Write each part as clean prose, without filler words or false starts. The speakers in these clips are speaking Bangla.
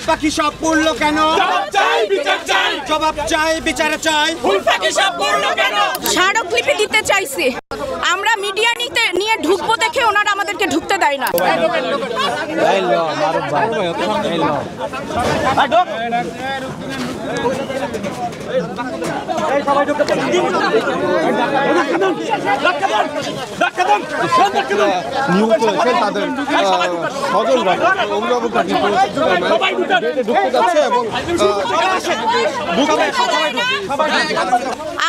পাখি সব পড়লো কেন? জবাব চাই, বিচার চাই। স্মারকলিপি দিতে চাইছি, আমরা মিডিয়া নিয়ে ঢুকবো দেখে ওনারা আমাদেরকে ঢুকতে দেয় না। নিহত হয়েছে তাদের স্বজনরা অভিভাবকরা কিন্তু ঢুকতে যাচ্ছে এবং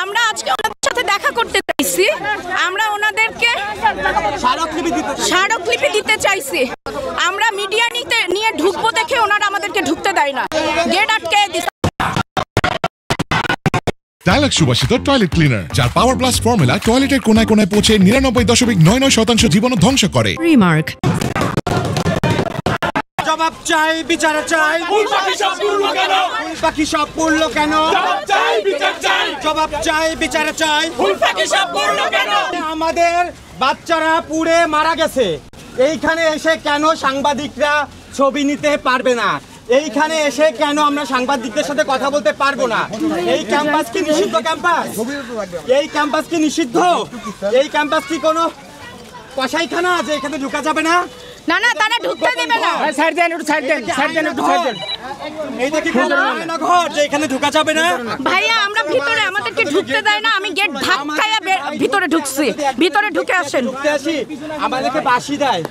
আমরা আজকে ওনাদের সাথে দেখা করতে চাইছি, আমরা ওনাদেরকে স্মারকলিপি দিতে চাইছি, আমরা মিডিয়া নিয়ে ঢুকবো দেখে ওনারা আমাদেরকে ঢুকতে দেয় না, গেট আটকে দিচ্ছে। ডায়ালগ সুবাসিত টয়লেট ক্লিনার, যার পাওয়ার প্লাস ফর্মুলা টয়লেটের কোনায় কোনায় পৌঁছে 99.99% জীবাণু ধ্বংস করে। রিমার্ক। জবাব চাই, বিচার চাই। পাখি সব পড়লো কেন? জবাব চাই, বিচার চাই। আমাদের বাচ্চারা পুড়ে মারা গেছে, এইখানে এসে কেন সাংবাদিকরা ছবি নিতে পারবে না? এইখানে এসে কেন আমরা সাংবাদিকদের সাথে কথা বলতে পারবো না? এই ক্যাম্পাস কি নিষিদ্ধ ক্যাম্পাস? এই ক্যাম্পাস কি নিষিদ্ধ? এই ক্যাম্পাস কি কোনো কসাইখানা যে এখানে ঢোকা যাবে না? না না, তারা ঢুকতে দেবে না। এইটা কি কোনো ঘর যে এখানে ঢোকা যাবে না? ভাইয়া আমরা ভিতরে, আমাদেরকে ঢুকতে দেয় না, আমি গেট ধাক্কায়া ভিতরে ঢুকছি, ভিতরে ঢুকে আসেন। ঢুকতে আসি, আমাদেরকে বাঁশি দেয়।